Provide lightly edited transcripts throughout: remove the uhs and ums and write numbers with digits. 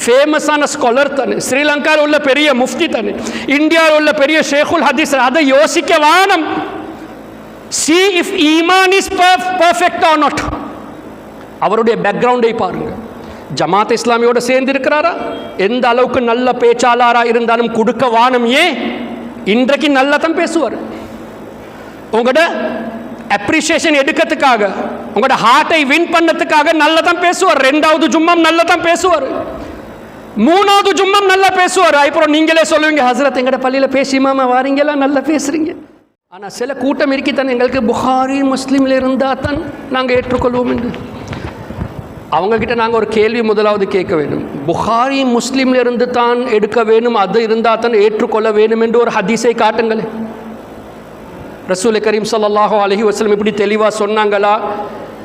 ஃபேமஸான ஸ்காலர் தானே, ஸ்ரீலங்காவில் உள்ள பெரிய முஃப்தி தானே, இந்தியாவில் உள்ள பெரிய ஷேகுல் ஹதீஸ். அதை யோசிக்க வானம். see if ஈமான் is perfect or not. அவருடைய பேக்ரவுண்டை பாருங்க. ஜமாத் இஸ்லாமியோட சேர்ந்து இருக்கிறாரா? எந்த அளவுக்கு நல்ல பேச்சாளரா இருந்தாலும் கொடுக்க வானம். ஏன் இன்றைக்கு நல்லா தான் பேசுவார். உங்களோட அப்ரிசியேஷன் எடுக்கிறதுக்காக, உங்களோட ஹார்ட்டை வின் பண்ணதுக்காக நல்லா தான் பேசுவார். 2வது ஜும்மாம் நல்லா தான் பேசுவார். 3வது ஜும்மாம் நல்லா பேசுவார். அப்புறம் நீங்களே சொல்லுவீங்க, ஹசரத் எங்கட பள்ளியில் பேசிமாமா வாரீங்களா, நல்லா பேசுறீங்க. ஆனால் சில கூட்டம் இருக்கித்தான், எங்களுக்கு புகாரி முஸ்லீமில் இருந்தால் தான் நாங்கள் ஏற்றுக்கொள்வோம் என்று. அவங்கக்கிட்ட நாங்கள் ஒரு கேள்வி முதலாவது கேட்க வேண்டும். புகாரி முஸ்லீமில் இருந்து தான் எடுக்க வேணும், அது இருந்தால் தான் ஏற்றுக்கொள்ள வேணும் என்று ஒரு ஹதீஸை காட்டுங்களே. ரசூல் கரீம் ஸல்லல்லாஹு அலைஹி வஸல்லம் இப்படி தெளிவாக சொன்னாங்களா?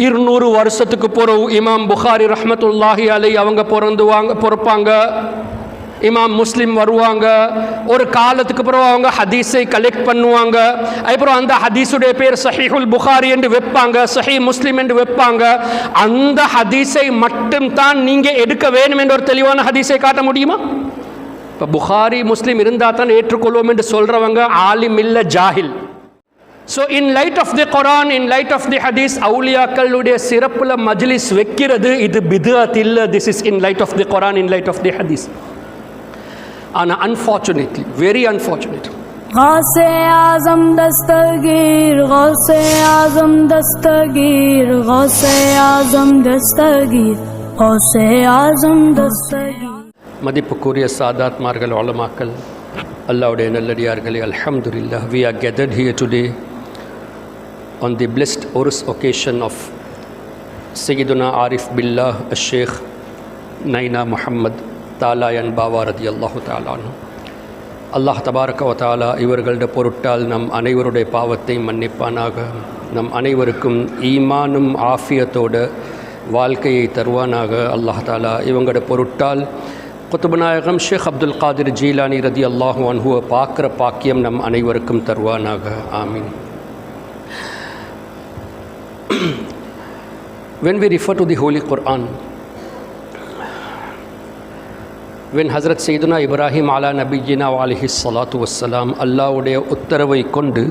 200 வருஷத்துக்கு பிறகு இமாம் புகாரி ரஹ்மத்துல்லாஹி அலைஹி அவங்க பிறப்பாங்க, இமாம் முஸ்லிம் வருவாங்க. ஒரு காலத்துக்கு பிறகு அவங்க ஹதீஸை கலெக்ட் பண்ணுவாங்க. அப்புறம் அந்த ஹதீஸுடைய பேர் சஹீஹுல் புகாரி என்று வைப்பாங்க, சஹீஹ் முஸ்லிம் என்று வைப்பாங்க. அந்த ஹதீஸை மட்டும் தான் நீங்கள் எடுக்க வேணும் என்ற ஒரு தெளிவான ஹதீஸை காட்ட முடியுமா? இப்போ புகாரி முஸ்லிம் இருந்தால் தான் ஏற்றுக்கொள்வோம் என்று சொல்கிறவங்க ஆலிம் இல்லை, ஜாஹில். So in light of the Quran, in light of the Hadith, அவுலியாக்களுடைய சிறப்புல மஜ்லிஸ் வைக்கிறது இது பித்அத் இல்ல. This is in light of the Quran, in light of the Hadith. ஆனா unfortunately, very unfortunate, गौसे आज़म दस्तगीर, गौसे आज़म दस्तगीर, गौसे आज़म दस्तगीर, गौसे आज़म दस्तगीर. மதிப்புக்குரிய சாதாத்மார்கள், உலமாக்கள், அல்லாஹ்வுடைய நல்லடியார்களே, அல்ஹம்துலில்லாஹ், we are gathered here today on the blessed Urus occasion of Sayyiduna Arif Billah Sheikh Naina Muhammad Talayan Bawa radiyallahu ta'ala anhu. அல்லாஹ் தபாரக வ தஆலா இவர்களுடைய பொருட்டால் நம் அனைவருடைய பாவத்தை மன்னிப்பானாக. நம் அனைவருக்கும் ஈமானும் ஆஃபியத்தோட வாழ்க்கையை தருவானாக. அல்லாஹ் தஆலா இவங்களுடைய பொருட்டால் குத்துபுநாயகம் ஷேக் அப்துல் காதிர் ஜீலானி ரதியல்லாஹு அன்ஹுவை பார்க்குற பாக்கியம் நம் அனைவருக்கும் தருவானாக. ஆமீன். When we refer to the Holy Quran, when Hazrat Sayyidina Ibrahim ala Nabiyyina wa alayhi salatu wassalam அல்லாஹ்வுடைய உத்தரவை கொண்டு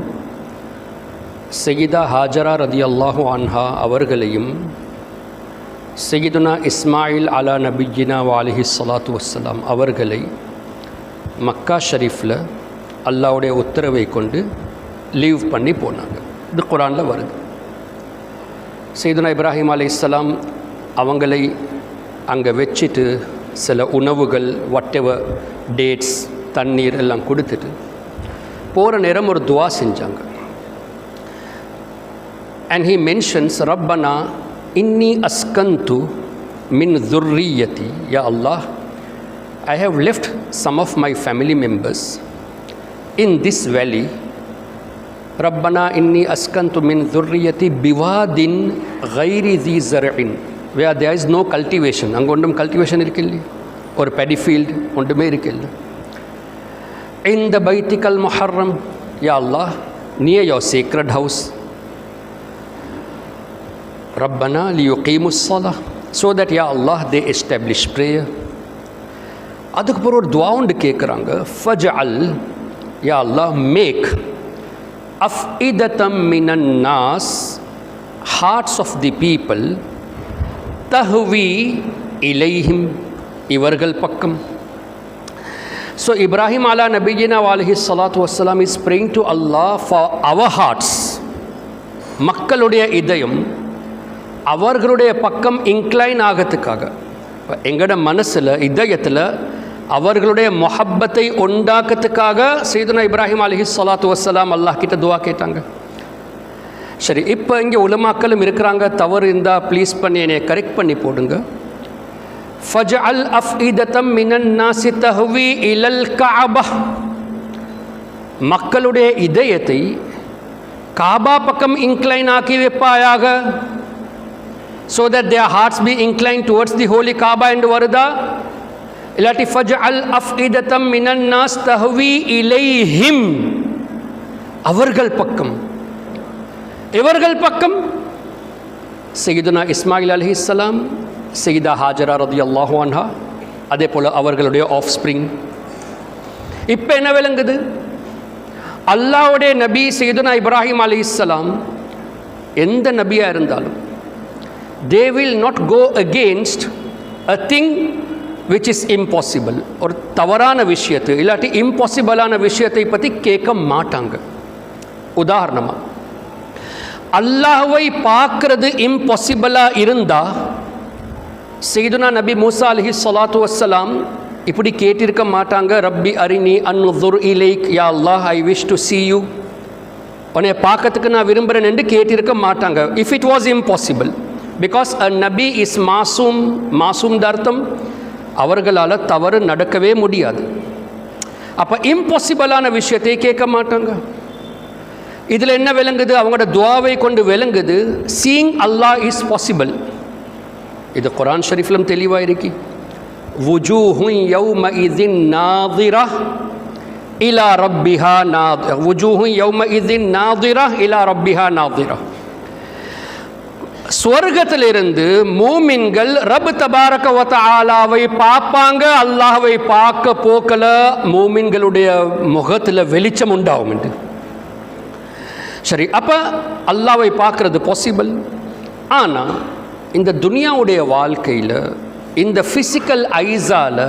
சையீதா ஹாஜரா ரதியல்லாஹு அன்ஹா அவர்களையும் சையீதுனா இஸ்மாயில் அலா நபியினா வ அலைஹி ஸலாத்து வஸ்ஸலாம் அவர்களை மக்கா ஷரீஃபில் அல்லாஹ்வுடைய உத்தரவை கொண்டு லீவ் பண்ணி போனாங்க. இது குர்ஆனில் வருது. சையதுனா இப்ராஹிம் அலைஹிஸ்ஸலாம் அவங்களை அங்கே வச்சுட்டு சில உணவுகள், வட்டெவர் டேட்ஸ், தண்ணீர் எல்லாம் கொடுத்துட்டு போகிற நேரம் ஒரு துவா செஞ்சாங்க. அண்ட் ஹி மென்ஷன்ஸ், ரப்பனா இன்னி அஸ்கந்து மின் துர்ரியதி, யா அல்லாஹ், I have left some of my family members in this valley. Rabbana inni askantu min dhurriyyati biwadin ghairi dhi zar'in, where there is no cultivation. அங்கே ஒன்றும் கல்டிவேஷன் இருக்கில்லை, ஒரு paddy field ஒன்றுமே இருக்கில்லை. In the Baitikal Muharram, Ya Allah, near your sacred house. Rabbana liyuqimus salah, so that Ya Allah they establish prayer. அதுக்கப்புறம் ஒரு துவா ஒன்று கேட்குறாங்க, ஃபஜ்அல், யா அல்லாஹ், make அஃஇதத்தம் மினன் Naz, hearts of the people, தஹ்வி இலைஹிம், இவர்கள் பக்கம். ஸோ இப்ராஹிம் அலா நபியினா அலைஹி ஸலாத்து வஸ்ஸலாம் is praying to Allah for our hearts, மக்களுடைய இதயம் அவர்களுடைய பக்கம் இன்க்ளைன் ஆகிறதுக்காக. எங்களோட மனசில், இதயத்தில் அவர்களுடைய மொஹப்பத்தை உண்டாக்கிறதுக்காக சையதுனா இப்ராஹிம் அலைஹி ஸலாத்து வஸ்ஸலாம் அல்லாஹ் கிட்ட துவா கேட்டாங்க. சரி, இப்போ இங்கே உலமாக்களும் இருக்கிறாங்க, தவறு இருந்தால் ப்ளீஸ் பண்ணி என்னை கரெக்ட் பண்ணி போடுங்க. ஃபஜ்அல் அஃஇதத்தம் மினன் நாஸி தஹ்வி இலல் கஅபா, மக்களுடைய இதயத்தை காபா பக்கம் இன்க்ளைன் ஆக்கி வைப்பாயாக, so that their hearts be inclined towards the holy Kaaba and வருதா? இல்லாட்டி ஃபஜ்அல் அஃஇதத்தம் மினன் நாஸ் தஹ்வி இலைஹிம், அவர்கள் பக்கம். இவர்கள் பக்கம் சையதுனா இஸ்மாயில் அலைஹிஸ்ஸலாம், சையதா ஹாஜரா ரதியல்லாஹு அன்ஹா, அதே போல் அவர்களுடைய ஆஃப் ஸ்ப்ரிங். இப்போ என்ன விளங்குது? அல்லாஹ்வுடைய நபி சையதுனா இப்ராஹிம் அலைஹிஸ்ஸலாம் எந்த நபியாக இருந்தாலும் they will not go against a thing which is impossible. ஒரு தவறான விஷயத்தை இல்லாட்டி இம்பாசிபிளான விஷயத்தை பற்றி கேட்க மாட்டாங்க. உதாரணமாக அல்லாஹ்வை பார்க்கறது இம்பாசிபிளாக இருந்தால் சையதுனா நபி மூசா அலைஹிஸ்ஸலாத்து வஸ்ஸலாம் இப்படி கேட்டிருக்க மாட்டாங்க, ரப்பி அரினி அன்னுர் இலைக், யா அல்லாஹ் I wish to see you, உன்னை பார்க்கறதுக்கு நான் விரும்புகிறேன் என்று கேட்டிருக்க மாட்டாங்க. If it was impossible, because a நபி இஸ் மாசூம் அர்த்தம் அவர்களால் தவறு நடக்கவே முடியாது. அப்போ இம்பாசிபிளான விஷயத்தை கேட்க மாட்டாங்க. இதில் என்ன விளங்குது? அவங்களோட துவாவை கொண்டு விளங்குது சீயிங் அல்லாஹ் இஸ் பாசிபிள். இது குர்ஆன் ஷரீஃப்லும் தெளிவாக இருக்கு. வுஜூஹுன் யௌமஇதின் நாதிரா இலா ரப்பிஹா நாதிரா, வுஜூஹுன் யௌமஇதின் நாதிரா இலா ரப்பிஹா நாதிரா. ஸ்வர்க்கத்திலிருந்து மூமின்கள் ரப் தபாரக வ தஆலாவை பார்ப்பாங்க. அல்லாஹ்வை பார்க்க போக்கல மூமின்களுடைய முகத்தில் வெளிச்சம் உண்டாகும் என்று. சரி, அப்போ அல்லாஹ்வை பார்க்கறது பாசிபிள். ஆனால் இந்த துனியாவுடைய வாழ்க்கையில் இந்த ஃபிசிக்கல் ஐஸால்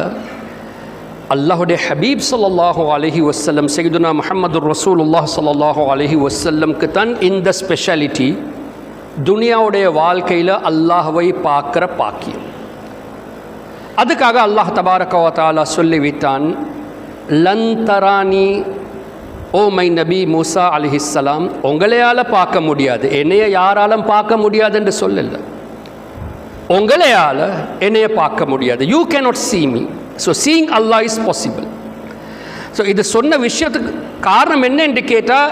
அல்லாஹுடைய ஹபீப் ஸல்லல்லாஹு அலைஹி வஸல்லம் சையதுனா முஹம்மதுர் ரசூலுல்லாஹ் ஸல்லல்லாஹு அலைஹி வஸல்லம்க்கு தான் இந்த ஸ்பெஷாலிட்டி. துனியாவுடைய வாழ்க்கையில் அல்லாஹ்வை பார்க்குற பாக்கியம். அதுக்காக அல்லாஹ் தபாரக வ தஆலா சொல்லிவிட்டான், லன் தரானி, ஓ மை நபி மூசா அலைஹிஸ்ஸலாம், உங்களையால் பார்க்க முடியாது, என்னைய யாராலும் பார்க்க முடியாது என்று சொல்லல. உங்களையால் என்னைய பார்க்க முடியாது. You cannot see me. So seeing Allah is possible. So இது சொன்ன விஷயத்துக்கு காரணம் என்ன என்று கேட்டால்,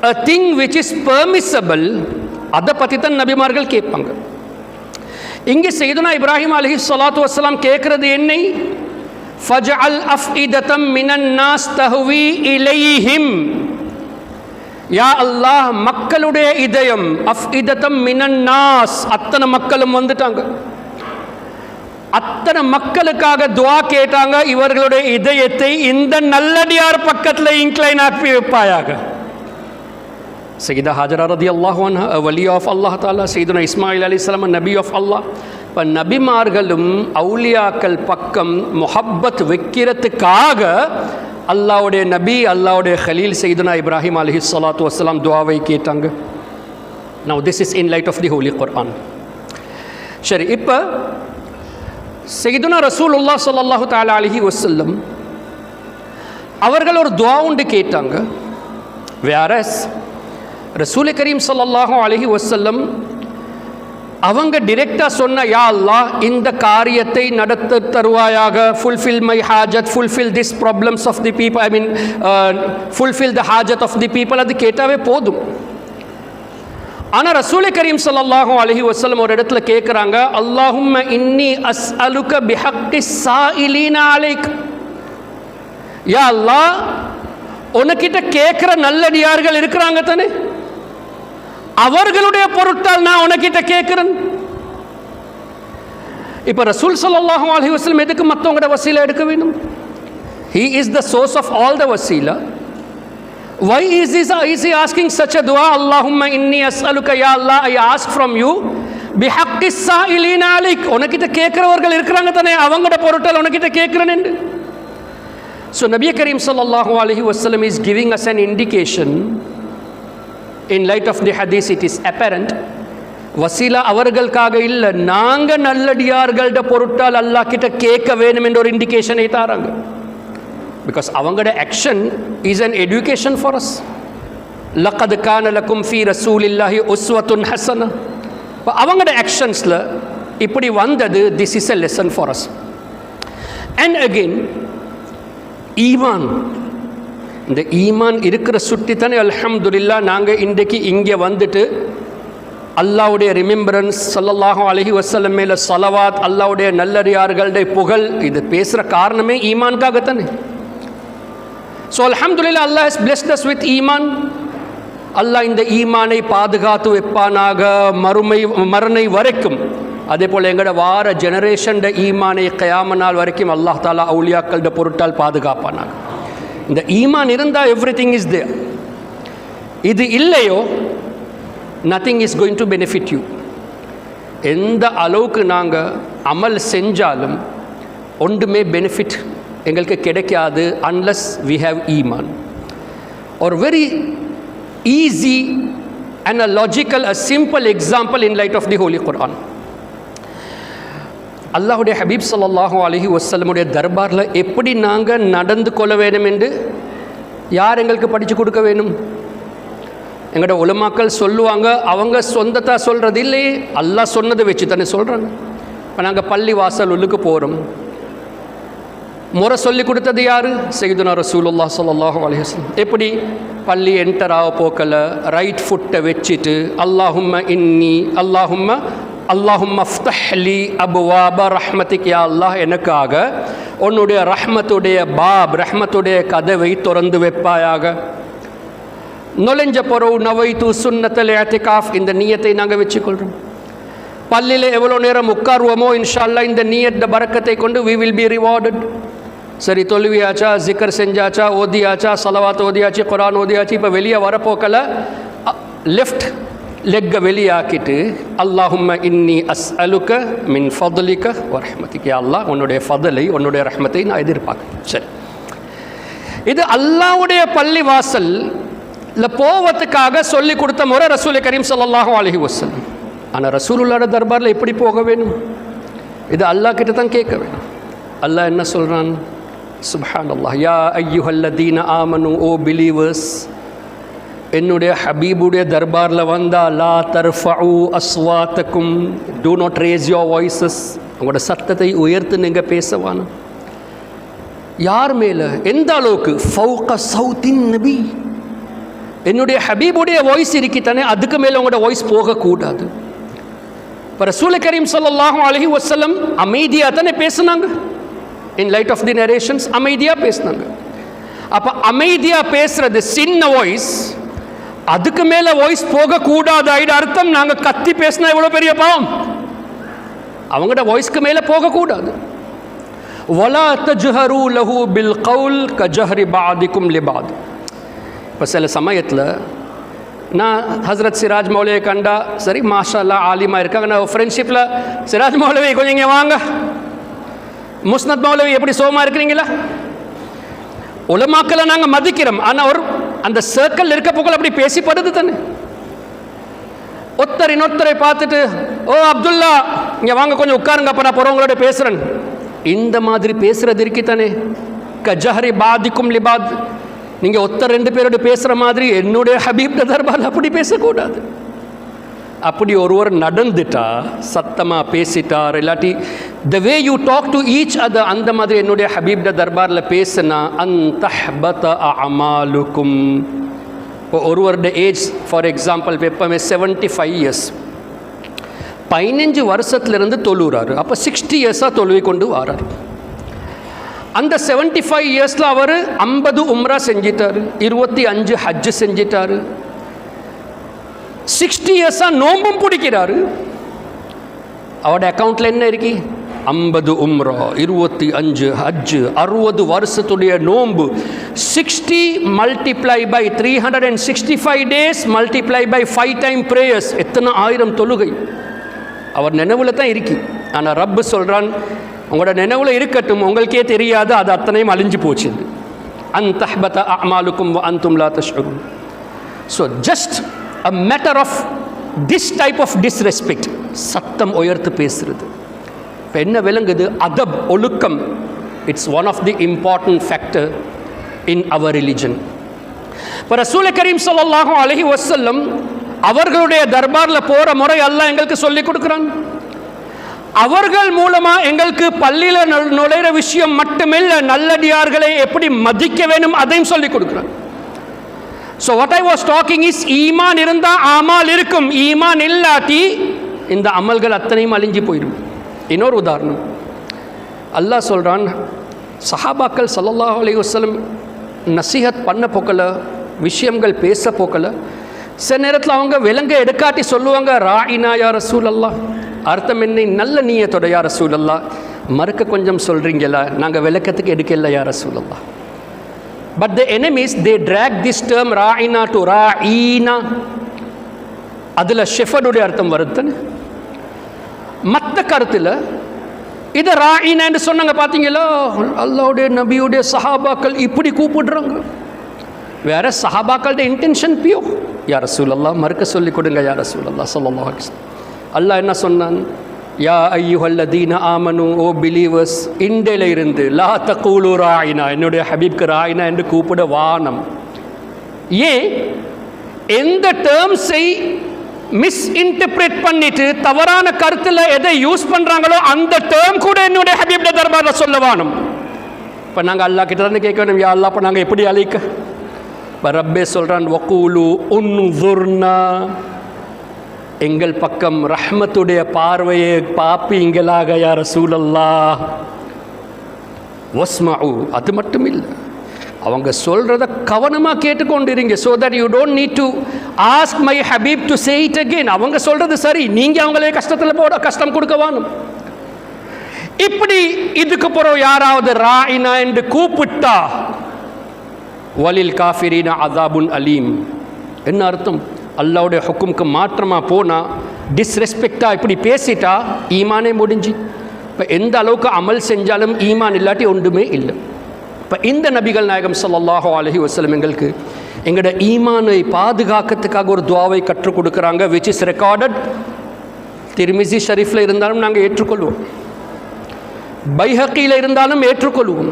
a thing which is permissible, அதை பற்றி தான் நபிமார்கள் கேட்பாங்க. இங்கே சையதுனா இப்ராஹிம் அலைஹிஸ்ஸலாத்து வஸ்ஸலாம் கேட்குறது என்னை, ஃபஜஅல் அஃஇததம் மினன் நாஸ் தஹ்வி இலைஹிம், யா அல்லாஹ் மக்களுடைய இதயம், அஃஇததம் மினன் நாஸ், அத்தனை மக்களும் வந்துட்டாங்க, அத்தனை மக்களுக்காக துஆ கேட்டாங்க, இவர்களுடைய இதயத்தை இந்த நல்லடியார் பக்கத்தில் இன்க்ளைன் ஆக்கி வைப்பாயாக. சையதா ஹாஜரா ரலியல்லாஹு அன்ஹா, வலி ஆஃப் அல்லாஹ் தஆலா, சையதுனா இஸ்மாயில் அலைஹிஸ்ஸலாம் நபி ஆஃப் அல்லாஹ். இப்போ நபிமார்களும் அவுலியாக்கள் பக்கம் முஹப்பத் வைக்கிறதுக்காக அல்லாஹ்வுடைய நபி, அல்லாஹ்வுடைய கலீல் சையதுனா இப்ராஹிம் அலைஹிஸ்ஸலாத்து வஸ்ஸலாம் துஆவை கேட்டாங்க. Now this is in light of the holy Quran. சரி, இப்போ சையதுனா ரசூலுல்லாஹ் ஸல்லல்லாஹு தஆலா அலைஹி வஸல்லம் அவர்கள் ஒரு துஆ உண்டு கேட்டாங்க. வேறஸ் ரசூல் கரீம் ஸல்லல்லாஹு அலைஹி வஸல்லம் அவங்க டிரெக்டாக சொன்ன, யா அல்லாஹ் இந்த காரியத்தை நடத்த தருவாயாக, ஃபுல்ஃபில் மை ஹாஜத், fulfil this problems of the people, I mean fulfil the ஹாஜத் ஆஃப் தி பீப்புள், அது கேட்டாவே போதும். ஆனால் ரசூல் கரீம் ஸல்லல்லாஹு அலைஹி வஸல்லம் ஒரு இடத்துல கேட்குறாங்க, அல்லாஹும்ம இன்னி அஸ்அலுக பிஹக்கி ஸாயிலீன அலைக், யா அல்லாஹ் உனக்கிட்ட கேட்குற நல்லடியார்கள் இருக்கிறாங்க தானே, அவர்களுடைய பொருட்டால் நான் உனக்கிட்ட கேட்கிறேன். இப்போ ரசூல் ஸல்லல்லாஹு அலைஹி வஸல்லம் எதுக்கு மற்றவங்களோட வசீலா எடுக்க வேண்டும்? He is the source of all the wasila. Why is he asking such a dua? Allahumma inni as'aluka, ya Allah, I ask from you bihaqqi sa'ilina alik, உனக்கிட்ட கேட்கிறவர்கள் இருக்கிறாங்க தானே, அவங்களோட பொருட்டால் உனக்கிட்ட கேட்கிறேன் என்று. So Nabi Karim sallallahu alaihi wasallam is giving us an indication. In light of the hadith, it is apparent, வசீலா அவர்களுக்காக இல்லை, நாங்கள் நல்லடியார்கள்ட பொருட்டால் அல்லாஹ் கிட்ட கேட்க வேணும் என்ற ஒரு இண்டிகேஷனை தாராங்க. பிகாஸ் அவங்களோட ஆக்ஷன் is an education for us. லக்கத் கான லக்கும் ஃபீ ரசூலில்லாஹி உஸ்வத்துன் ஹஸனா. இப்போ அவங்களோட ஆக்ஷன்ஸில் இப்படி வந்தது, this is a lesson for us. And again ஈமான், இந்த ஈமான் இருக்கிற சுட்டி தானே அல்ஹம்துலில்லாஹ் நாங்கள் இன்றைக்கு இங்கே வந்துட்டு அல்லாஹ்வுடைய ரிமெம்பரன்ஸ், ஸல்லல்லாஹு அலைஹி வஸல்லம் மேலே ஸலவாத், அல்லாஹ்வுடைய நல்லடியார்களுடைய புகழ், இது பேசுகிற காரணமே ஈமான்காகத்தானே. ஸோ அல்ஹம்துலில்லாஹ் அல்லாஹ் ஹஸ் பிளெஸ்ட் அஸ் வித் ஈமான். அல்லாஹ் இந்த ஈமானை பாதுகாத்து வைப்பானாக மறுமை வரைக்கும். அதே போல் எங்களோட வார ஜெனரேஷன் ஈமானை கயாம நாள் வரைக்கும் அல்லாஹ் தாலா அவுலியாக்களோட பொருட்டால் பாதுகாப்பானாங்க. இந்த ஈமான் இருந்தால் எவ்ரி திங் இஸ் தேர். இது இல்லையோ nothing is going to benefit you. எந்த அளவுக்கு நாங்கள் அமல் செஞ்சாலும் ஒன்றுமே பெனிஃபிட் எங்களுக்கு கிடைக்காது அன்லஸ் வி ஹேவ் ஈமான். ஒரு very easy and a logical a simple example in light of the holy Quran. அல்லாஹுடைய ஹபீப் ஸல்லல்லாஹு அலைஹி வஸல்லமுடைய தர்பாரில் எப்படி நாங்கள் நடந்து கொள்ள வேணும் என்று யார் எங்களுக்கு படித்து கொடுக்க வேணும்? எங்களோட உலமாக்கள் சொல்லுவாங்க, அவங்க சொந்தத்தை சொல்கிறது இல்லையே, அல்லாஹ் சொன்னதை வச்சு தானே சொல்கிறாங்க. இப்போ நாங்கள் பள்ளி வாசல் உள்ளுக்கு போகிறோம், முறை சொல்லி கொடுத்தது யார்? சய்யிதுனா ரசூலுல்லாஹ் ஸல்லல்லாஹு அலைஹி வஸல்லம். எப்படி பள்ளி என்டர் ஆக போக்கல ரைட் ஃபுட்டை வச்சுட்டு அல்லாஹும்ம இன்னி அல்லாஹும்ம ஃப்தஹ்லி அபுவாப ரஹ்மத்திக், யா அல்லாஹ் எனக்காக உன்னுடைய ரஹ்மத்துடைய ரஹ்மத்துடைய கதவை திறந்து வைப்பாயாக. நுழைஞ்ச பொறவு நவைத்து சுன்னத்தல் இஅ்திகாஃப், இந்த நியத்தை நாங்கள் வச்சுக்கொள்கிறோம். பள்ளியில் எவ்வளோ நேரம் உட்காருவோமோ இன்ஷா அல்லாஹ் இந்த நியத் பரக்கத்தை கொண்டு we will be rewarded. சரி, தொழுவியாச்சா, ஜிக்கர் செஞ்சாச்சா, ஓதியாச்சா, சலவாத் ஓதியாச்சு, குரான் ஓதியாச்சு. இப்போ வெளியே வரப்போக்கல லெஃப்ட் லெக்கை வெளியாக்கிட்டு அல்லாஹும்ம இன்னி அஸ்அலுக மின் ஃபضலிக வ ரஹ்மத்திக, யா அல்லாஹ் உன்னுடைய ஃபضலை உன்னுடைய ரஹ்மத்தை நான் எதிர்பார்க்கிறேன். சரி, இது அல்லாஹ்வுடைய பள்ளி வாசல்ல போவதுக்காக சொல்லி கொடுத்த முறை ரசூல் கரீம் ஸல்லல்லாஹு அலைஹி வஸல்லம். ஆனால் ரசூலுல்லாஹ்வுடைய தர்பாரில் எப்படி போக வேணும்? இது அல்லாஹ் கிட்ட தான் கேட்க வேணும். அல்லாஹ் என்ன சொல்கிறான்? சுப்ஹானல்லாஹ், யா அய்யுஹல்லதீன ஆமனு, ஓ பிலீவர்ஸ், என்னுடைய ஹபீபுடைய தர்பாரில் வந்தால் லா தர்ஃபஉ அஸ்வாத்தக்கும், do not raise your voices, உங்களோட சத்தத்தை உயர்த்து நீங்கள் பேசவான. யார் மேலே? எந்த அளவுக்கு? ஃபௌக சௌத்தின் நபி, என்னுடைய ஹபீபுடைய வாய்ஸ் இருக்கித்தானே, அதுக்கு மேலே உங்களோட வாய்ஸ் போகக்கூடாது. இப்போ ரசூல் கரீம் ஸல்லல்லாஹு அலைஹி வஸல்லம் அமைதியாக தானே பேசுனாங்க. In light of the narrations அமைதியாக பேசுனாங்க. அப்போ அமைதியாக பேசுறது சின்ன வாய்ஸ், அதுக்கு மேலே வாய்ஸ் போகக்கூடாது. ஆயிட அர்த்தம் நாங்கள் கத்தி பேசினா எவ்வளோ பெரிய பாவம். அவங்களோட வாய்ஸ்க்கு மேலே போகக்கூடாது. வலா தஜ்ஹரு லஹு பில் கவுல் கஜஹரி பாதிக்கும் லிபாத். இப்போ சில சமயத்தில் நான் ஹஸ்ரத் சிராஜ் மௌலவியை கண்டா, சரி மாஷா அல்லாஹ் ஆலிமா இருக்காங்க, நான் ஃப்ரெண்ட்ஷிப்பில் சிராஜ் மௌலவி கொஞ்சம் இங்கே வாங்க, முஸ்னத் மௌலவி எப்படி சோமா இருக்கிறீங்களா? உலமாக்களை நாங்கள் மதிக்கிறோம், ஆனால் ஒரு அந்த சர்க்கிள் இருக்க போக்கள் அப்படி பேசிப்படுது தானே. ஒருத்தர் இன்னொருத்தரை பார்த்துட்டு, ஓ அப்துல்லா இங்கே வாங்க கொஞ்சம் உட்காருங்க, அப்போ நான் போகிறவங்களோட பேசுகிறேன், இந்த மாதிரி பேசுகிறது இருக்குத்தானே. கஜஹரி பாதிக்கும் லிபாத், நீங்கள் ஒருத்தர் ரெண்டு பேரோட பேசுகிற மாதிரி என்னுடைய ஹபீப் தர்பார் அப்படி பேசக்கூடாது. அப்படி ஒருவர் நடந்துட்டா, சத்தமாக பேசிட்டார், இல்லாட்டி the way you talk to each other, அந்த மாதிரி என்னுடைய ஹபீப் தர்பாரில் பேசினா அன்தஹ்பத அமாலுக்கும். இப்போ ஒருவருடைய ஏஜ் ஃபார் எக்ஸாம்பிள் எப்பவுமே 75 இயர்ஸ், 15 வருஷத்துலேருந்து தொழுகிறாரு, அப்போ 60 இயர்ஸாக தொழுவி கொண்டு வரார். அந்த 75 இயர்ஸில் அவர் 50 உம்ரா செஞ்சிட்டார், 25 ஹஜ்ஜு செஞ்சிட்டார், 60 இயர்ஸாக நோம்பும் பிடிக்கிறாரு. அவரோட அக்கௌண்ட்டில் என்ன இருக்கு? 50 உம்ரா, 25 ஹஜ்ஜு, 60 வருஷத்துடைய நோம்பு. 60 multiply by 365 days multiply by 5 time prayers, எத்தனை ஆயிரம் தொழுகை அவர் நினைவில் தான் இருக்கு. ஆனால் ரப்பு சொல்கிறான், உங்களோட நினைவில் இருக்கட்டும், உங்களுக்கே தெரியாது அது அத்தனையும் அழிஞ்சு போச்சு. அன்தஹ்பத அமாலுக்கும் வ அன்தும் லா தஷ்உரூன். So just a matter of this type of disrespect, சத்தம் உயர்த்து பேசுறது. இப்போ என்ன விளங்குது? அதப், ஒழுக்கம், it's one of the important factor in our religion. இப்போ ரசூல் கரீம் ஸல்லல்லாஹு அலைஹி வஸல்லம் அவர்களுடைய தர்பாரில் போகிற முறை அல்லாஹ் எங்களுக்கு சொல்லிக் கொடுக்குறான். அவர்கள் மூலமாக எங்களுக்கு பள்ளியில் நுழைகிற விஷயம் மட்டுமில்லை, நல்லடியார்களை எப்படி மதிக்க வேணும் அதையும் சொல்லிக் கொடுக்குறான். So what I was talking is, ஈமான் இருந்தால் அமல் இருக்கும், ஈமான் இல்லாட்டி இந்த அமல்கள் அத்தனையும் அழிஞ்சு போயிடும். இன்னொரு உதாரணம், அல்லாஹ் சொல்கிறான், சஹாபாக்கள் ஸல்லல்லாஹு அலைஹி வஸல்லம் நசீஹத் பண்ண போக்கல, விஷயங்கள் பேச போக்கல, சில நேரத்தில் அவங்க விலங்கை எடுக்காட்டி சொல்லுவாங்க, ராயினா யா ரசூல் அல்லாஹ், அர்த்தம் என்ன? நல்ல நீயத்தோட யா ரசூலல்லாஹ், மறுக்க கொஞ்சம் சொல்கிறீங்களா, நாங்கள் விளக்கத்துக்கு எடுக்கல யா ரசூலல்லாஹ். But the enemies, they drag this term ra'ina to ra'ina. அதில் ஷெஃபர்டுடைய அர்த்தம் வருதுன்னு. மற்ற கருத்தில் இதை ராயினான்னு சொன்னாங்க. பார்த்தீங்களா, அல்லாஹ்வுடைய நபியுடைய சஹாபாக்கள் இப்படி கூப்பிடுறாங்க. வேற சஹாபாக்களுடைய இன்டென்ஷன் பியோ. யா ரசூலல்லாஹ், மறுக்க சொல்லி கொடுங்க யா ரசூலல்லாஹ் ஸல்லல்லாஹு அலைஹி வஸல்லம். அல்லாஹ் என்ன சொன்னான்? யா அய்யுஹல்லதீன ஆமனு, ஓ பிலீவர்ஸ், இண்டையில இருந்து லா தகூலு ராயினா, என்னுடைய ஹபீப்க்கு ராயினா என்று கூப்பிட வானம். ஏன்? எந்த டேர்ம்ஸை மிஸ்இன்டர்பிரேட் பண்ணிட்டு தவறான கருத்தில் எதை யூஸ் பண்ணுறாங்களோ அந்த டேர்ம் கூட என்னுடைய ஹபீப்ட தர்பாரில் சொல்ல வானம். இப்போ நாங்கள் அல்லாஹ் கிட்ட இருந்து கேட்க வேணும், யா அல்லாஹ், இப்போ நாங்கள் எப்படி அழைக்க? இப்போ ரப்பே சொல்கிறான், வக்கூலு உன்துர்னா, எங்கள் பக்கம் ரஹ்மத்துடைய பார்வையை பாப்பீங்களாக யா ரசூலல்லாஹ். வஸ்மஉ, அது மட்டும் இல்லை, அவங்க சொல்கிறத கவனமாக கேட்டுக்கொண்டிருங்க. So that you don't need to ask my ஹபீப் டு சே இட் அகெயின். அவங்க சொல்கிறது சரி, நீங்கள் அவங்களே கஷ்டம் கொடுக்க வேணும். இப்படி இதுக்கு பிறகு யாராவது ராயினா என்று கூப்பிட்டா, வலில் காஃபிரீன அதாபுன் அலீம். என்ன அர்த்தம்? அல்லாஹ்வுடைய ஹுக்குமுக்கு மாற்றமாக போனால், டிஸ்ரெஸ்பெக்டாக இப்படி பேசிட்டா ஈமானே முடிஞ்சு. இப்போ எந்த அளவுக்கு அமல் செஞ்சாலும் ஈமான் இல்லாட்டி ஒன்றுமே இல்லை. இப்போ இந்த நபிகள் நாயகம் ஸல்லல்லாஹு அலைஹி வஸல்லம் எங்களுக்கு எங்களோட ஈமானை பாதுகாக்கிறதுக்காக ஒரு துஆவை கற்றுக் கொடுக்குறாங்க, விச் இஸ் ரெக்கார்டட். திர்மிஸி ஷரீஃபில் இருந்தாலும் நாங்கள் ஏற்றுக்கொள்வோம், பைஹக்கியில் இருந்தாலும் ஏற்றுக்கொள்வோம்,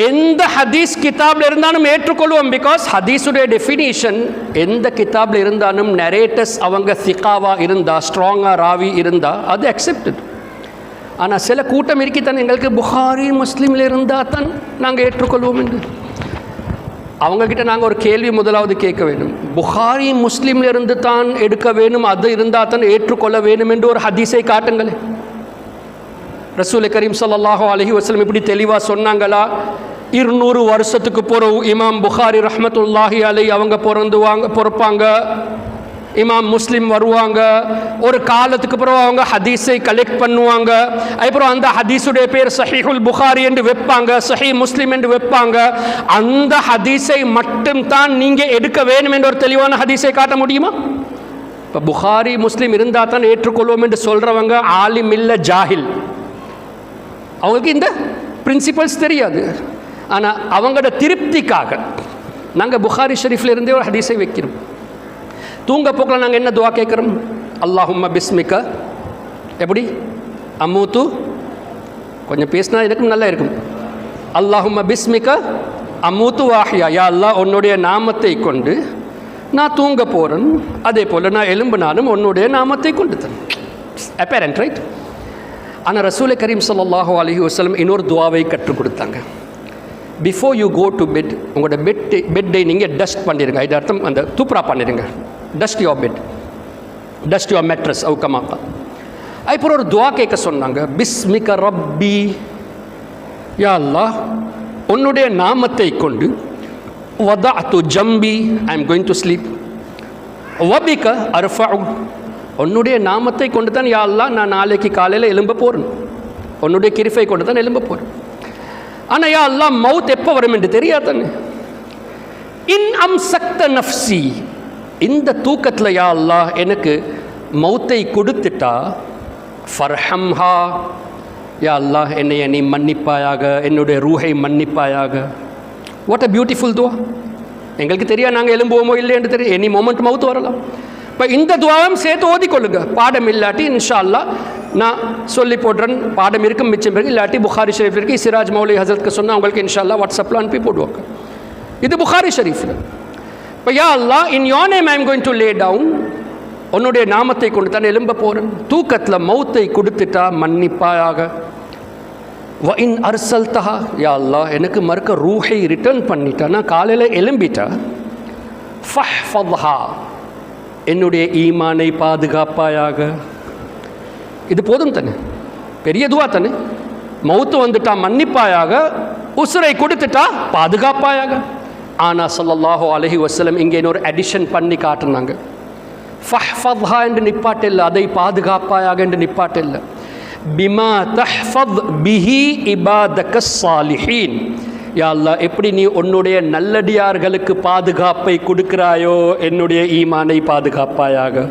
எந்த ஹதீஸ் கிதாபில் இருந்தாலும் ஏற்றுக்கொள்வோம். பிகாஸ் ஹதீஸுடைய டெஃபினிஷன் எந்த கிதாபில் இருந்தாலும் நரேட்டர்ஸ் அவங்க சிகாவாக இருந்தால், ஸ்ட்ராங்காக ராவி இருந்தால் அது அக்செப்டட். ஆனால் சில கூட்டம் இருக்கித்தான், எங்களுக்கு புகாரி முஸ்லீமில் இருந்தால் தான் நாங்கள் ஏற்றுக்கொள்வோம் என்று. அவங்கக்கிட்ட நாங்கள் ஒரு கேள்வி முதலாவது கேட்க வேண்டும். புகாரி முஸ்லீமில் இருந்து தான் எடுக்க வேணும், அது இருந்தால் தான் ஏற்றுக்கொள்ள வேணும் என்று ஒரு ஹதீஸை காட்டுங்களே. ரசூல் கரீம் ஸல்லல்லாஹு அலைஹி வஸல்லம் இப்படி தெளிவாக சொன்னாங்களா? 200 வருஷத்துக்கு பிறகு இமாம் புகாரி ரஹ்மத்துல்லாஹி அலைஹி அவங்க பிறப்பாங்க, இமாம் முஸ்லிம் வருவாங்க, ஒரு காலத்துக்கு பிறகு அவங்க ஹதீஸை கலெக்ட் பண்ணுவாங்க, அப்புறம் அந்த ஹதீஸுடைய பேர் சஹீஹுல் புகாரி என்று வைப்பாங்க, சஹீஹ் முஸ்லிம் என்று வைப்பாங்க. அந்த ஹதீஸை மட்டும் தான் நீங்கள் எடுக்க வேணும் என்ற ஒரு தெளிவான ஹதீஸை காட்ட முடியுமா? இப்போ புகாரி முஸ்லிம் இருந்தால் தான் ஏற்றுக்கொள்வோம் என்று சொல்கிறவங்க ஆலிம் இல்லை, ஜாஹில். அவங்களுக்கு இந்த பிரின்சிபல்ஸ் தெரியாது. ஆனால் அவங்களோட திருப்திக்காக நாங்கள் புகாரி ஷரீஃபில் இருந்தே ஒரு ஹதீஸை வைக்கிறோம். தூங்க போக்கில் நாங்கள் என்ன துவா கேட்குறோம்? அல்லாஹும்ம பிஸ்மிக்க, எப்படி அம்மூத்து, கொஞ்சம் பேசினா எனக்கும் நல்லா இருக்கும். அல்லாஹும்ம பிஸ்மிக்க அம்மூத்து வாஹியா, யா அல்லாஹ், உன்னுடைய நாமத்தை கொண்டு நான் தூங்க போகிறேன், அதே போல் நான் எலும்பினாலும் உன்னுடைய நாமத்தை கொண்டு தரேன். Apparent, right? ஆனால் ரசூல் கரீம் ஸல்லல்லாஹு அலைஹி வஸல்லம் இன்னொரு துவாவை கற்றுக் கொடுத்தாங்க. Before you go to bed, உங்களோட பெட்டை நீங்கள் டஸ்ட் பண்ணிடுங்க. இது அர்த்தம், அந்த தூப்ரா பண்ணிடுங்க. Dust your bed, dust your mattress, அவு கமாக்கா. அப்புறம் ஒரு துவா கேட்க சொன்னாங்க. பிஸ்மிக ரப்பி, யா அல்லாஹ், உன்னுடைய நாமத்தை கொண்டு வதஅது ஜம்பி, I am going to sleep, வபிக அர்ஃபஉ, உன்னுடைய நாமத்தை கொண்டு தான் யா அல்லாஹ் நான் நாளைக்கு காலையில் எழும்ப போகிறேன், உன்னுடைய கிருபை கொண்டு தான் எழும்ப போகிறேன். ஆனால் யா அல்லாஹ், மவுத் எப்போ வரும் என்று தெரியாதானே. இன் அம்சக்த நஃப்சி, இந்த தூக்கத்தில் யா அல்லாஹ் எனக்கு மவுத்தை கொடுத்துட்டா, ஃபர்ஹம்ஹா, யா அல்லாஹ் என்னைய நீ மன்னிப்பாயாக, என்னுடைய ரூஹை மன்னிப்பாயாக. வாட் அ பியூட்டிஃபுல் துவா. எங்களுக்கு தெரியாது நாங்கள் எழும்புவோமோ இல்லை என்று தெரியும், எனி மொமெண்ட் மவுத்து வரலாம். இப்போ இந்த துவாவும் சேர்த்து ஓதிக்கொள்ளுங்க. பாடம் இல்லாட்டி இன்ஷா அல்லாஹ் நான் சொல்லி போடுறேன், பாடம் இருக்கும் மிச்சம் பிறகு. இல்லாட்டி புகாரி ஷரீஃப் இருக்குது, சிராஜ் மௌலி ஹசரத்துக்கு சொன்னால் அவங்களுக்கு இன்ஷா அல்லாஹ் வாட்ஸ்அப்பில் அனுப்பி போடுவாங்க. இது புகாரி ஷரீஃபில். இப்போ யா அல்லாஹ், in your name I am going to lay down, உன்னுடைய நாமத்தை கொண்டு தான் எழும்ப போகிறேன், தூக்கத்தில் மௌத்தை கொடுத்துட்டா மன்னிப்பாயாக. வ இன் அர்சல்தஹா, யா அல்லாஹ் எனக்கு மறுக்க ரூஹை ரிட்டர்ன் பண்ணிட்டா, நான் காலையில் எழும்பிட்டா, ஃபஹ்ஃபத்ஹா, என்னுடைய ஈமானை பாதுகாப்பாயாக. இது போதும் தானே, பெரிய துவா தானே. மௌத்து வந்துட்டா மன்னிப்பாயாக, உசுரை கொடுத்துட்டா பாதுகாப்பாயாக. ஆனால் ஸல்லல்லாஹு அலைஹி வஸல்லம் இங்கே இன்னொரு அடிஷன் பண்ணி காட்டுனாங்க. ஃபஹ்ஃபத்ஹா என்று நிப்பாட்டில்லை, அதை பாதுகாப்பாயாக என்று நிப்பாட்டில்லை. பிமா தஹ்ஃபத் பிஹி இபாதக ஸாலிஹீன். யா அல்லாஹ், எப்படி நீ உன்னுடைய நல்லடியார்களுக்கு பாதுகாப்பை கொடுக்கிறாயோ என்னுடைய ஈமானை பாதுகாப்பாயாக.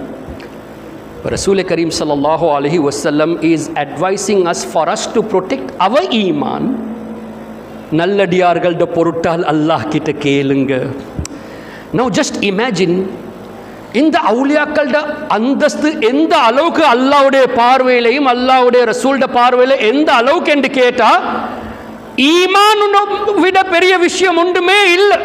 ரசூல் கரீம் ஸல்லல்லாஹு அலைஹி வஸல்லம் is advising us for us to protect our ஈமான். நல்லடியார்கள்ட பொருட்டால் அல்லாஹ் கிட்ட கேளுங்க. நவ் ஜஸ்ட் இமேஜின், இந்த அவுலியாக்களோட அந்தஸ்து எந்த அளவுக்கு அல்லாஹ்வுடைய பார்வையிலையும் அல்லாஹ்வுடைய ரசூல்ட பார்வையில எந்த அளவுக்கு என்று கேட்டா, ஈமான் விட பெரிய விஷயம் ஒன்றுமே இல்லை.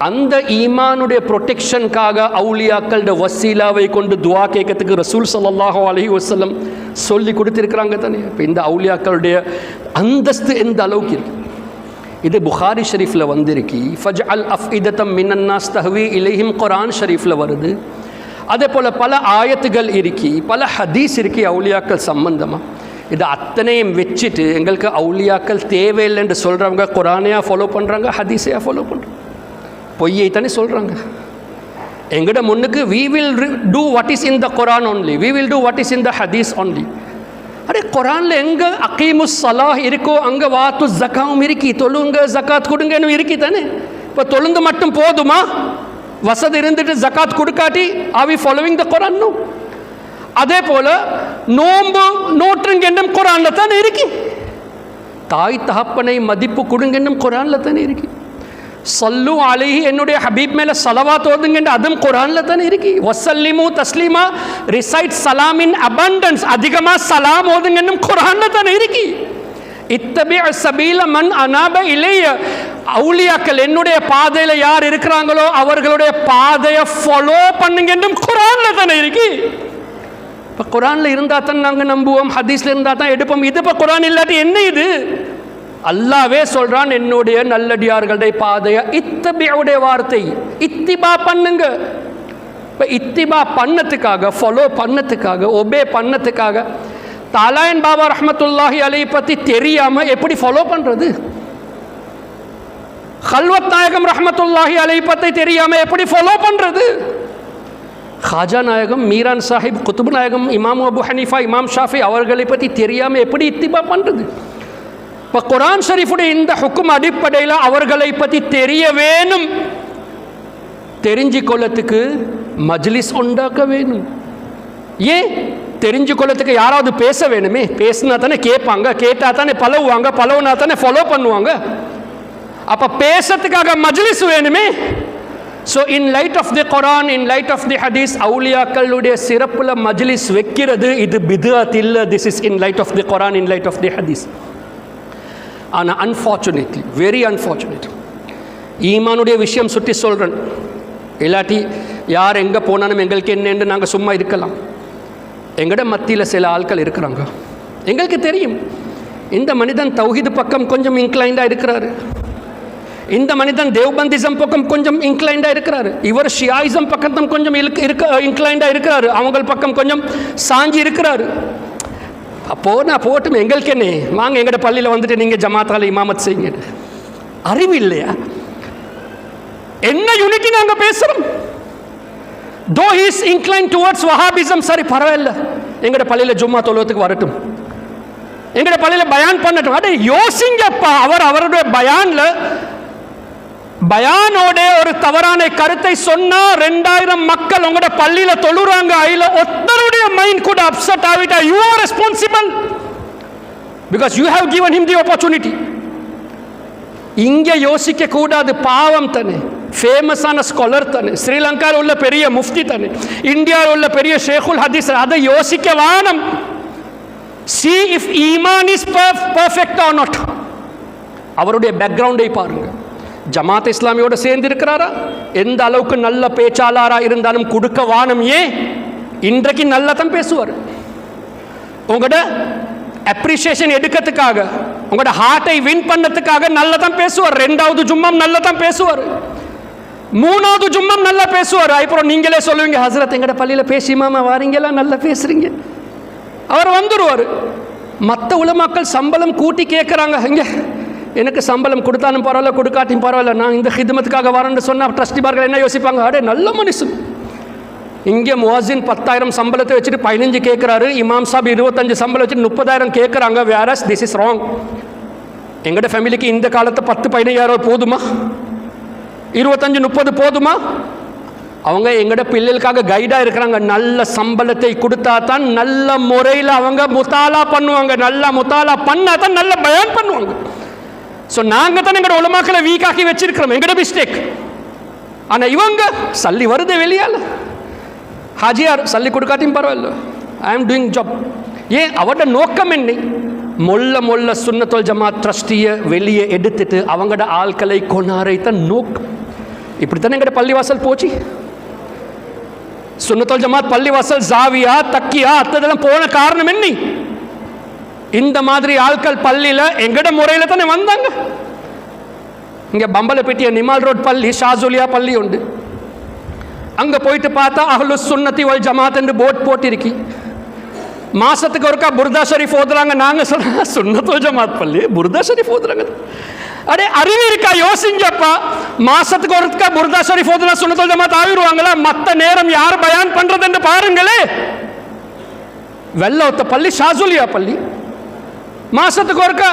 அந்த ஈமானுடைய ப்ரொடெக்ஷனுக்காக அவுலியாக்களோட வசீலாவை கொண்டு துவா கேட்கறதுக்கு ரசூல் ஸல்லல்லாஹு அலைஹி வஸல்லம் சொல்லி கொடுத்திருக்கிறாங்க தானே. இப்போ இந்த அவுலியாக்களுடைய அந்தஸ்து எந்த அளவுக்கு இருக்கு. இது புகாரி ஷரீஃபில் வந்திருக்கு. ஃபஜ்அல் அஃஇதத்தம் மினன் நாஸ் தஹ்வி இலைஹிம் குர்ஆன் ஷரீஃபில் வருது. அதே போல் பல ஆயத்துகள் இருக்கி, பல ஹதீஸ் இருக்கி அவுலியாக்கள் சம்பந்தமாக. இது அத்தனையும் வச்சுட்டு எங்களுக்கு அவுலியாக்கள் தேவையில்லைன்னு சொல்கிறவங்க குர்ஆனையாக ஃபாலோ பண்ணுறாங்க, ஹதீஸையாக ஃபாலோ பண்ணுறாங்க, பொய்யை தானே சொல்கிறாங்க. எங்கட முன்னுக்கு we will do what is in the Quran only, we will do what is in the hadith only. Array குரானில் எங்கே அகீமுஸ் ஸலாஹ் இருக்கோ அங்கே வாத்து ஜக்காவும் இருக்கி, தொழுங்க ஜக்காத் கொடுங்கன்னு இருக்கி தானே. இப்போ தொழுந்து மட்டும் போதுமா? வசதி இருந்துட்டு ஜக்காத் கொடுக்காட்டி are we following the Quran? No. அதே போல் நோன்பு நோற்றுங்க என்னும் குரானில் தானே இருக்கி. தாய் தகப்பனை மதிப்பு கொடுங்க என்னும் குரானில் தானே இருக்கி. சல்லு அலைஹி என்னுடைய ஹபீப் மேலே சலவாத் ஓதுங்க அதுவும் குரானில் தானே இருக்கி. வசல்லிமு தஸ்லீமா, ரிசைட் சலாம் இன் அபண்டன்ஸ், அதிகமாக சலாம் ஓதுங்க என்னும் குரானில் தானே இருக்கி. இத்தபி சபீல மன் அனாப இலைய, அவுலியாக்கள் என்னுடைய பாதையில் யார் இருக்கிறாங்களோ அவர்களுடைய பாதையை ஃபாலோ பண்ணுங்க என்றும் குரானில் தானே இருக்கி. இப்போ குரானில் இருந்தால் தான் நாங்கள் நம்புவோம், ஹதீஸில் இருந்தால் தான் எடுப்போம். இது இப்போ குரான் இல்லாட்டி என்ன இது? அல்லாவே சொல்றான் என்னுடைய நல்லடியார்களுடைய பாதையை இத்தபியுடைய வார்த்தை இத்திபா பண்ணுங்க. இப்போ இத்திபா பண்ணத்துக்காக, ஃபாலோ பண்ணத்துக்காக, ஒபே பண்ணத்துக்காக தாலாயன் பாபா ரஹ்மத்துல்லாஹி அலைஹி பற்றி தெரியாமல் எப்படி ஃபாலோ பண்ணுறது? கல்வத் நாயகம் ரஹ்மத்துல்லாஹி அலைஹி பற்றி தெரியாமல் எப்படி ஃபாலோ பண்ணுறது? காஜா நாயகம், மீரான் சாஹிப், குத்துப் நாயகம், இமாம் அபு ஹனீஃபா, இமாம் ஷாஃபி அவர்களை பற்றி தெரியாமல் எப்படி இத்திபா பண்ணுறது? இப்போ குர்ஆன் ஷரீஃபுடைய இந்த ஹுக்கும் அடிப்படையில் அவர்களை பற்றி தெரிய வேணும். தெரிஞ்சு கொள்ளத்துக்கு மஜ்லிஸ் உண்டாக்க வேணும். ஏன் தெரிஞ்சு கொள்ளத்துக்கு யாராவது பேச வேணுமே. பேசினா தானே கேட்பாங்க, கேட்டால் தானே பழகுவாங்க, பழகுனா தானே ஃபாலோ பண்ணுவாங்க. அப்போ பேசுறதுக்காக மஜ்லிஸ் வேணுமே. So in light of the Quran, in light of the Hadith, அவுலியாக்களுடைய சிறப்புல மஜ்லிஸ் வைக்கிறது இது பித்அத் இல்லை. This is in light of the Quran, in light of the Hadith. ஆனால் அன்ஃபார்ச்சுனேட்லி, வெரி அன்ஃபார்ச்சுனேட், ஈமானுடைய விஷயம் சுற்றி சொல்கிறேன். இல்லாட்டி யார் எங்கே போனாலும் எங்களுக்கு என்னென்று நாங்கள் சும்மா இருக்கலாம். எங்கட மத்தியில் சில ஆட்கள் இருக்கிறாங்க, எங்களுக்கு தெரியும் இந்த மனிதன் தௌஹீத் பக்கம் கொஞ்சம் இன்க்ளைண்டாக இருக்கிறாரு, இந்த மனிதன் தேவ்பந்திசம் பக்கம் கொஞ்சம் இன்க்ளைண்டாக இருக்கிறாரு, இவர் ஷியாயிசம் பக்கத்தும் கொஞ்சம் இன்க்ளைண்டாக இருக்கிறாரு, அவங்க பக்கம் கொஞ்சம் சாஞ்சி இருக்கிறாரு. நான் போட்டும் எங்களுக்கு என்ன, வாங்க எங்கட பள்ளியில் வந்துட்டு நீங்கள் ஜமாத்தால இமாமத் செய்யுங்க. அறிவு இல்லையா? என்ன யூனிட்டி நாங்கள் பேசுகிறோம்? Though is incline towards Wahhabism, சரி பரவாயில்ல, எங்கட பள்ளியில் ஜும்மா தொழுவத்துக்கு வரட்டும், எங்கட பள்ளியில் பயான் பண்ணட்டும். அடே யோசிங்கப்பா, அவருடைய பயானோட ஒரு தவறான கருத்தை சொன்னா 2000 மக்கள் உங்களோட பள்ளியில தொழுறாங்க, அதுல ஒருத்தருடைய மைண்ட் கூட அப்செட் ஆகிட்டா you are responsible, because you have given him the opportunity. இங்க யோசிக்க கூடாது, பாவம் தானே. ஃபேமஸான ஸ்காலர் தானே, ஸ்ரீலங்காவில் உள்ள பெரிய முஃப்தி தானே, இந்தியாவில் உள்ள பெரிய ஷேகுல் ஹதீஸ், அதை யோசிக்க வானம். see if iman is perfect or not. அவருடைய பேக்ரவுண்டை பாருங்க. ஜமாத் இஸ்லாமியோட சேர்ந்து இருக்கிறாரா? எந்த அளவுக்கு நல்ல பேச்சாளரா இருந்தாலும் கொடுக்க வானம். ஏன் இன்றைக்கு நல்லா தான் பேசுவார். உங்களோட அப்ரிசியேஷன் எடுக்கிறதுக்காக, உங்களோட ஹார்ட்டை வின் பண்ணதுக்காக நல்லா தான் பேசுவார். 2வது ஜும்மாம் நல்லா தான் பேசுவார், 3வது ஜும்மாம் நல்லா பேசுவார். அப்புறம் நீங்களே சொல்லுவீங்க, ஹசரத் எங்கட பள்ளியில் பேசிமாமா வாரீங்களா, நல்லா பேசுறீங்க. அவர் வந்துடுவார். மற்ற உலமாக்கள் சம்பளம் கூட்டி கேட்குறாங்க, இங்கே எனக்கு சம்பளம் கொடுத்தாலும் பரவாயில்ல, கொடுக்காட்டியும் பரவாயில்ல, நான் இந்த ஹிதமத்துக்காக வரேன்னு சொன்னால் ட்ரஸ்டிமார்கள் என்ன யோசிப்பாங்க? அடே நல்ல மனுஷன், இங்கே முவாசின் 10,000 சம்பளத்தை வச்சுட்டு 15 கேட்குறாரு, இமாம் சாப் 25 சம்பளம் வச்சுட்டு 30,000 கேட்குறாங்க. Where's this is wrong. எங்கள்ட ஃபேமிலிக்கு இந்த காலத்தை 10-15 போதுமா? 25-30 போதுமா? அவங்க எங்கட பிள்ளைகளுக்காக கைடாக இருக்கிறாங்க. நல்ல சம்பளத்தை கொடுத்தா தான் நல்ல முறையில் அவங்க முத்தாலா பண்ணுவாங்க. நல்லா முத்தாலா பண்ணா தான் நல்ல பயான் பண்ணுவாங்க. ஸோ நாங்கள் தான் எங்களோட உலமாக்களை வீக்காக்கி வச்சிருக்கிறோம், எங்கட மிஸ்டேக். ஆனால் இவங்க சல்லி வருது வெளியால், ஹாஜியார் சல்லி கொடுக்காட்டியும் பரவாயில்ல, ஐ ஆம் டூயிங் ஜாப். ஏன் அவட நோக்கம் என்ன? மொல்ல சுன்னத்துல் ஜமாத் ட்ரஸ்டியை வெளியே எடுத்துட்டு அவங்களோட ஆட்களை கொண்டாரை தான் நோக்கம். இப்படித்தானே எங்கட பள்ளிவாசல் போச்சு. சுன்னத்துல் ஜமாத் பள்ளிவாசல் ஜாவியா தக்கியா அத்ததெல்லாம் போன காரணம் என்ன? இந்த மாதிரி ஆட்கள் பள்ளியில் எங்கட முறையில் தானே வந்தாங்க. இங்கே பம்பலப்பேட்டிய நிமால் ரோட் பள்ளி, ஷாஜுலியா பள்ளி உண்டு. அங்கே போயிட்டு பார்த்தா அஹ்லு சுன்னத்தி வல் ஜமாத் என்று போர்ட் போட்டிருக்கி. மாசத்துக்கு ஒருக்கா புர்தா ஷரீஃப் ஓதுறாங்க. நாங்கள் சொல்ல சுன்னத்துல் ஜமாத் பள்ளி புர்தா ஷரீஃப் ஓதுறாங்க. அடே அறிவு இருக்கா? யோசிஞ்சப்பா, மாசத்துக்கு ஒருக்கா புர்தா ஷரீஃப் ஓதுனா சுன்னத்துல் ஜமாத் ஆகிடுவாங்களா? மற்ற நேரம் யார் பயான் பண்றது என்று பாருங்களே. வெள்ளவத்த பள்ளி ஷாஜுலியா பள்ளி மாசத்துக்கு ஒருக்கா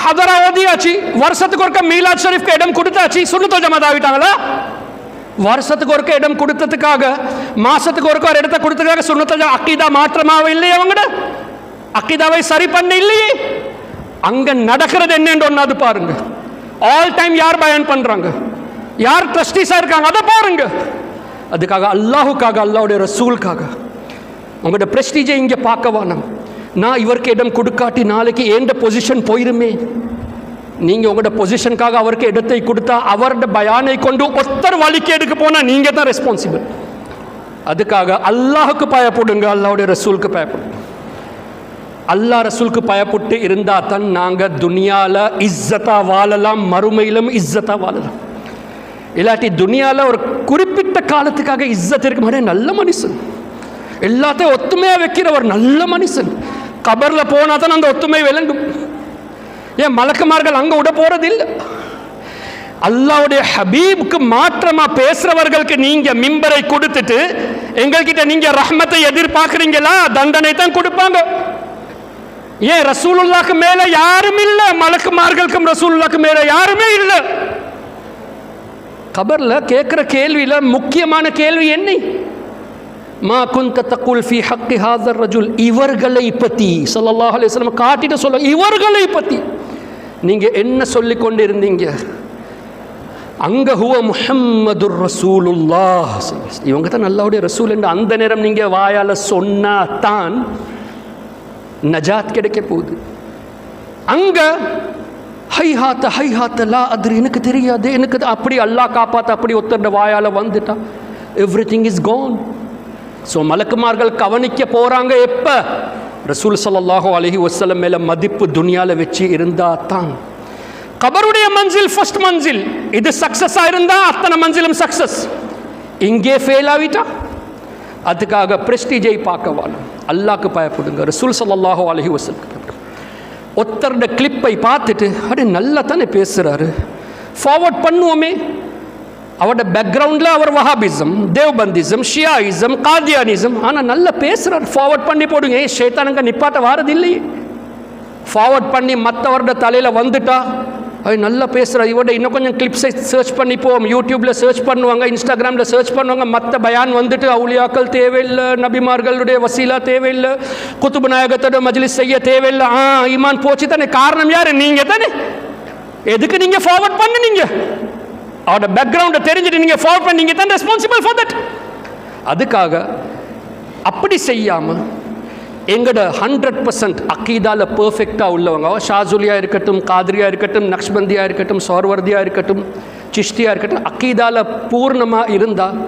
ஹதரா ஓதியாச்சு, வருஷத்துக்கு ஒருக்கா மீலாத் ஷரீஃப்க்கு இடம் கொடுத்தாச்சு, சுன்னத்துல் ஜமாத் ஆகிட்டாங்களா? வருஷத்துக்கு ஒருக்க இடம் கொடுத்ததுக்காக, மாசத்துக்கு ஒருக்க ஒரு இடத்தை கொடுத்ததுக்காக சுன்னத்துல் ஜமாத் அக்கீதா மாற்றமாவே இல்லையே? அவங்கட அக்கீதாவை சரி பண்ண இல்லையே. அங்க நடக்கிறது என்னன்னு ஒன்னாது பாருங்க. ஆல் டைம் யார் பயான் பண்றாங்க, யார் ட்ரஸ்டீஸா இருக்காங்க, அதை பாருங்க. அதுக்காக அல்லாஹுக்காக, அல்லாஹ்வுடைய ரசூலுக்காக உங்களோட பிரஸ்டீஜை இங்கே பார்க்க வேணும். நான் இவருக்கு இடம் கொடுக்காட்டி நாளைக்கு ஏண்ட பொசிஷன் போயிருமே. நீங்கள் உங்களோட பொசிஷனுக்காக அவருக்கு இடத்தை கொடுத்தா அவரோட பயானை கொண்டு ஒத்தர் வழிகேடுக்கு போனால் நீங்கள் தான் ரெஸ்பான்சிபிள். அதுக்காக அல்லாஹுக்கு பயப்படுங்க, அல்லாஹ்வுடைய ரசூலுக்கு பயப்படுங்க. அல்லாஹ் ரசூலுக்கு பயப்பட்டு இருந்தால் தான் நாங்கள் துனியாவில் இஸ்ஸத்தா வாழலாம், மறுமையிலும் இஸ்ஸத்தா வாழலாம். இல்லாட்டி துனியாவில் ஒரு குறிப்பிட்ட காலத்துக்காக இஸ்ஸத் இருக்க மாதிரி நல்ல மனுஷன், எல்லாத்தையும் ஒத்துமையாக வைக்கிற ஒரு நல்ல மனுஷன். கபரில் போனால் தான் அந்த ஒத்துமை விளங்கும். ஏன் மலக்குமார்கள் அங்கே விட போறது இல்லை. அல்லாஹ்வுடைய ஹபீபுக்கு மாற்றமா பேசுறவர்களுக்கு நீங்க மிம்பரை கொடுத்துட்டு எங்கள்கிட்ட நீங்க ரஹ்மத்தை எதிர்பார்க்குறீங்களா? தண்டனை தான் கொடுப்பாங்க. ஏன் ரசூலுல்லாஹ்க்கு மேல யாரும் இல்லை, மலக்குமார்களுக்கும் ரசூலுல்லாஹ்க்கு மேல யாருமே இல்லை. கபர்ல கேட்கிற கேள்வியில முக்கியமான கேள்வி என்ன? மா குன்த தகுல் ஃபீ ஹக்கி ஹாதர் ரஜுல், இவர்களை பற்றி ஸல்லல்லாஹு அலைஹி வஸல்லம் காட்டிட்டு சொல்ல, இவர்களை பற்றி நீங்க என்ன சொல்லி கொண்டு இருந்தீங்க? அங்க ஹுவ முஹம்மதுர் ரசூலுல்லாஹ், இவங்க தான் அல்லாஹ்வுடைய ரசூல் என்று அந்த நேரம் நீங்க வாயால சொன்னா தான் நஜாத் கிடைக்க போகுது. அங்க ஹைஹாத்த லா அத்ரி, எனக்கு தெரியாது, எனக்கு அப்படி அல்லாஹ் காப்பாத்த அப்படி ஒருத்தருடைய வாயால வந்துட்டா எவ்ரிதிங் இஸ் கான். ஸோ மலக்குமார்கள் கவனிக்க போகிறாங்க எப்போ? ரசூல் ஸல்லல்லாஹு அலைஹி வஸல்லம் மேலே மதிப்பு துனியாவில் வச்சு இருந்தால் தான். கபருடைய மன்சில் ஃபர்ஸ்ட் மன்சில், இது சக்ஸஸாக இருந்தால் அத்தனை மன்சிலும் சக்ஸஸ். இங்கே ஃபெயில் ஆகிட்டா அதுக்காக பிரஸ்டீஜை பார்க்க வாழும். அல்லாஹ்க்கு பயப்படுங்க, ரசூல் ஸல்லல்லாஹு அலைஹி வஸல்லம். ஒருத்தருடைய கிளிப்பை பார்த்துட்டு அடே நல்லா தானே பேசுகிறாரு, ஃபார்வர்ட் பண்ணுவோமே. அவரோட பேக்ரவுண்டில் அவர் வஹாபிசம், தேவ்பந்திசம், ஷியாயிசம், காதியானிசம், ஆனால் நல்லா பேசுகிறார், ஃபார்வர்ட் பண்ணி போடுங்க. ஏன் ஷைத்தானுங்க நிப்பாட்ட வாரது இல்லையே. ஃபார்வர்ட் பண்ணி மற்றவரோட தலையில் வந்துட்டா அது நல்லா பேசுகிறார், இவரோட இன்னும் கொஞ்சம் கிளிப்ஸை சர்ச் பண்ணிப்போம். யூடியூப்பில் சர்ச் பண்ணுவாங்க, இன்ஸ்டாகிராமில் சர்ச் பண்ணுவாங்க. மற்ற பயான் வந்துட்டு அவுலியாக்கள் தேவையில்லை, நபிமார்களுடைய வசீலா தேவையில்லை, குத்துபு நாயகத்தோட மஜ்லிஸ் செய்ய தேவையில்லை. ஈமான் போச்சு தானே. காரணம் யார்? நீங்கள் தானே. எதுக்கு நீங்கள் ஃபார்வர்ட் பண்ணுனீங்க? அவரோட பேக்ரவுண்டை தெரிஞ்சுட்டு நீங்கள் ஃபார்வர்ட் பண்ணி நீங்கள் தான் ரெஸ்பான்சிபிள் ஃபார் தட். அதுக்காக அப்படி செய்யாமல் எங்களோட 100% அக்கீதாவில் பர்ஃபெக்டாக உள்ளவங்க, ஷாஜுலியாக இருக்கட்டும், காதிரியாக இருக்கட்டும், நக்ஷ்பந்தியாக இருக்கட்டும், சோர்வர்தியாக இருக்கட்டும், சிஷ்டியாக இருக்கட்டும், அக்கீதாவில் பூர்ணமாக இருந்தால்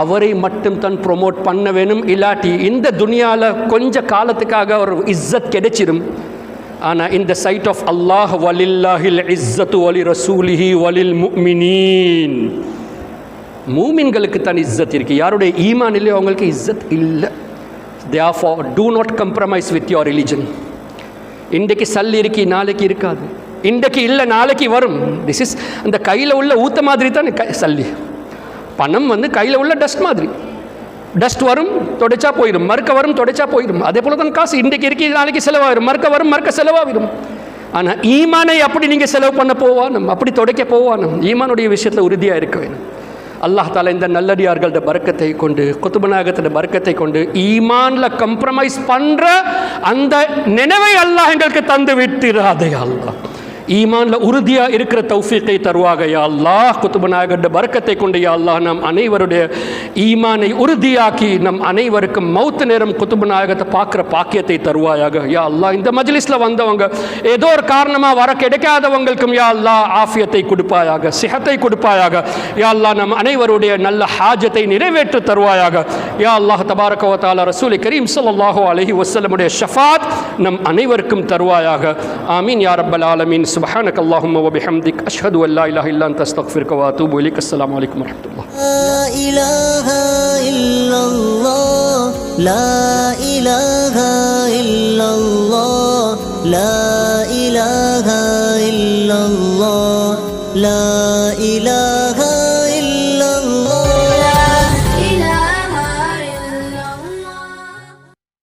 அவரை மட்டும் தான் ப்ரொமோட் பண்ண வேணும். இல்லாட்டி இந்த துனியாவில் கொஞ்ச காலத்துக்காக ஒரு இஸ்ஸத் கிடைச்சிடும். ஆனால் இந்த சைட் ஆஃப் அல்லாஹ் வலில்லாஹில் இஸ்ஸத்து வலி ரசூலிஹி வலில் முஃமினீன், மூமின்களுக்கு தான் இஸ்ஸத் இருக்குது. யாருடைய ஈமான் இல்லையோ அவங்களுக்கு இஸ்ஸத் இல்லை. Therefore, do not compromise with your religion. இன்றைக்கு சல்லி இருக்கு, நாளைக்கு இருக்காது. இன்றைக்கு இல்லை, நாளைக்கு வரும். திஸ் இஸ் அந்த கையில் உள்ள ஊத்த மாதிரி தான் சல்லி. பணம் வந்து கையில் உள்ள டஸ்ட் மாதிரி. டஸ்ட் வரும், தொடச்சா போயிடும். மறுக்க வரும், தொடச்சா போயிடும். அதே போல தான் காசு இன்றைக்கு இருக்கு, நாளைக்கு செலவாயிடும். மறுக்க வரும், மறுக்க செலவாகிடும். ஆனால் ஈமானை அப்படி நீங்கள் செலவு பண்ண போவானும், அப்படி தொடக்க போவானும். ஈமானுடைய விஷயத்தில் உறுதியாக இருக்க வேணும். அல்லாஹ் தாலா இந்த நல்லடியார்களோட பரக்கத்தை கொண்டு, குத்துபநாயகத்தோட பரக்கத்தை கொண்டு ஈமானில் கம்ப்ரமைஸ் பண்ணுற அந்த நினைவை அல்லாஹ் எங்களுக்கு தந்து விட்டுறாதே அல்லாஹ். ஈமானில் உறுதியாக இருக்கிற தௌஃபீக்கை தருவாக யா அல்லாஹ். குத்துபநாயகோட பரக்கத்தை கொண்டு யா அல்லாஹ் நம் அனைவருடைய ஈமானை உறுதியாக்கி நம் அனைவருக்கும் மௌத்து நேரம் குத்துபநாயகத்தை பார்க்குற பாக்கியத்தை தருவாயாக யா அல்லாஹ். இந்த மஜ்லிஸில் வந்தவங்க ஏதோ ஒரு காரணமாக வர கிடைக்காதவங்களுக்கும் யா அல்லாஹ் ஆஃபியத்தை கொடுப்பாயாக, சிஹத்தை கொடுப்பாயாக யா அல்லாஹ். நம் அனைவருடைய நல்ல ஹாஜத்தை நிறைவேற்று தருவாயாக யா அல்லாஹ். தபாரக வ தஆலா ரசூல் கரீம் ஸல்லல்லாஹு அலைஹி வஸல்லமுடைய ஷஃபாத் நம் அனைவருக்கும் தருவாயாக. ஆமீன் யா ரப்பல் ஆலமீன். سبحانك اللهم وبحمدك أشهد أن لا إله إلا أنت أستغفرك وأتوب إليك. السلام عليكم ورحمة الله. لا إله إلا الله لا إله إلا الله لا إله إلا الله لا إله